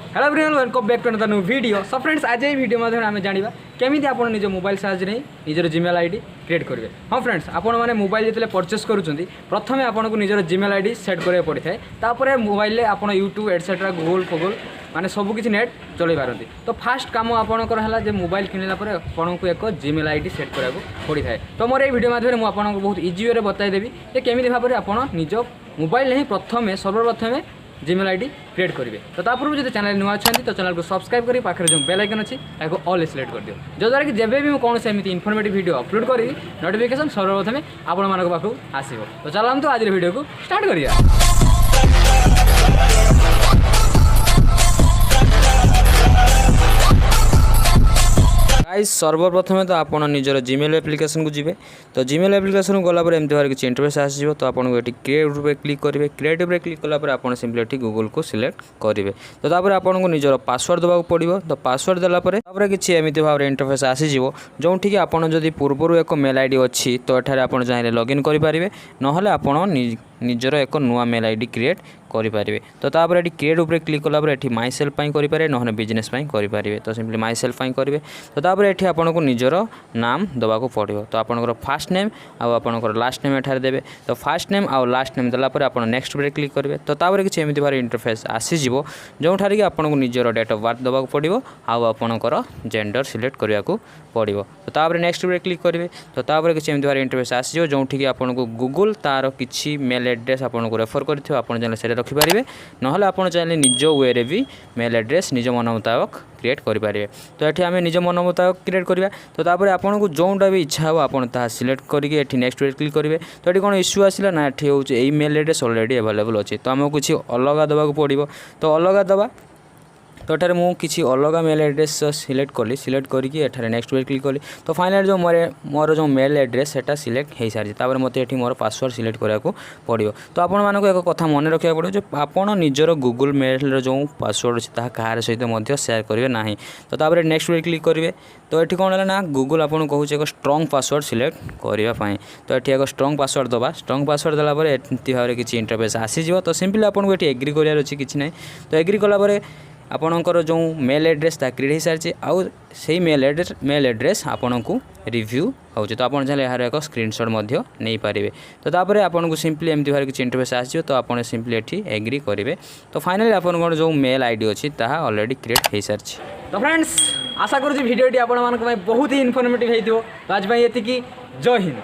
Hello everyone welcome back to another new video. So friends आज ये video माध्यम आम जाना केमी आप निज मोबाइल साहाଯ୍य नहीं निजर जीमेल आईडी क्रिएट करेंगे। हाँ फ्रेंड्स आपण मैंने मोबाइल जो परचेस करुँच प्रथम आपको निजर जीमेल आईडी सेट करा पड़ी था। तापर मोबाइल आप यूट्यूब एटसेट्रा गूगल माने सबकि नेट चल पारती। तो फास्ट कम आपंकर है मोबाइल किणला आपन को एक जीमेल आईडी सेट करा पड़ी था। तो मोर ये वीडियो माध्यम मुझे बहुत इजी वे बताइदेवी कि केमी भाव में आप निज मोबाइल ही प्रथम सर्वप्रथम जीमेल आईडी क्रिएट करेंगे। तो तापूर्व जो चैनल नुआ अच्छा तो चैनल को सब्सक्राइब करी पाखे जो बेल आइकन अच्छी ऑल सिलेक्ट कर दियो जद्वारा कि जब भी कौन से एमती इनफॉर्मेटिव वीडियो अपलोड करी नोटिफिकेशन सर्वप्रथम आपण पाखु आसो। तो चलते आज वीडियो को स्टार्ट करिया। गाइस सर्वप्रथम तो आप निजर जीमेल एप्लिकेशन को जीवे। तो जीमेल एप्लिकेशन को गलापर एमती भाव किसी इंटरफेस आसो। तो आपको ये क्रिएट पे क्लिक करेंगे। क्रिएट पे क्लिक कलापर आप सिंपली गूगल को सिलेक्ट करेंगे। तो तापर आपको निजर पासवर्ड देवाक पड़ो। तो पासवर्ड देलापर किसी एमती भाव इंटरफेस आसीजो जो कि आपड़ जदि पूर्वर एक मेल आईडी अच्छी तो ये आप चाहिए लॉगिन करेंगे ना आप निजर एक नुआ मेल आईडी क्रिएट करेंगे। तो तापर ये क्रिएट उपर क्लिक कलापर ये माई सेल्फ करेंगे ना बिजनेस करेंगे। तो सिंपली माई सेल्फ करेंगे। तो तापर ये आपको निजर नाम देवाक पड़ो। तो आपंकर फास्ट नेम आउ लास्ट नेम एठार देवे। तो फास्ट नेम आउ लास्ट नेम देलापर आप नेक्स्ट पे क्लिक करेंगे। तो तापर किसी एमती भाव इंटरफेस आसीजो जो कि आपको निजर डेट ऑफ बर्थ देवाक पड़ो आउ आपंकर जेंडर सिलेक्ट करने को पड़ो। तो तापर नेक्स्ट पे क्लिक करेंगे। तो तापर किसी एमती भाव इंटरफेस आसीजो जो कि आपको गूगल तार किसी मेल एड्रेस आपको रेफर करथियो आपन जाने से रखिपारे ना आप चाहिए निज वे भी मेल एड्रेस निज मन मुताबक क्रिएट करेंगे। तो ये आम निज मन मुताबक क्रिएट करवा। तो तापर आपको जोटा भी इच्छा हो आप सिलेक्ट करके नेक्स्ट पे क्लिक करेंगे। तो ये कौन इश्यू आसला ना ये हूँ यही मेल एड्रेस ऑलरेडी अवेलेबल अच्छी। तो आमको किसी अलग देवाक पड़ो। तो अलग दबा तो ये मुझे किसी अलग मेल एड्रेस सिलेक्ट कली। सिलेक्ट करके नेक्स्ट पे क्लिक कली। तो फाइनल जो मोर जो मेल एड्रेस है सिलेक्ट हो सारी। तापर मत ये मोर पासवर्ड सिलेक्ट कराया पड़ो। तो आपण मानक एक कथा मन रखा पड़ो जो आपड़ निजर गूगल मेल जो पासवर्ड अच्छी कहार सहित सेयार करेंगे ना। तो तापर नेक्स्ट पे क्लिक करेंगे। तो ये कौन है ना गूगल आपको कहूँ एक स्ट्रंग पासवर्ड सिलेक्ट करने। तो ये एक स्ट्रंग पासवर्ड दबा। स्ट्रंग पासवर्ड देलापर एमती भाव किसी इंटरफेस आसीज। तो सिंपली आपको ये एग्री करार अच्छी किसी ना। तो एग्री कलापर आपणकर जो मेल एड्रेस क्रिएट हो सारी आउ से मेल एड्रेस आपन को रिव्यू हो। तो आप चाहिए यार एक स्क्रीनशॉट नहीं पारे। तो तापर आपको सिंपली एमती भाव किसी इंटरफेस आसो। तो आप सिंपली ये एग्री करेंगे। तो फाइनली आपन जो मेल आईडी अच्छी ताहा ऑलरेडी क्रिएट हो सारी। तो फ्रेंड्स आशा करुँच वीडियोटी आप बहुत ही इनफॉर्मेटिव हो। तो आज ये जय हिंद।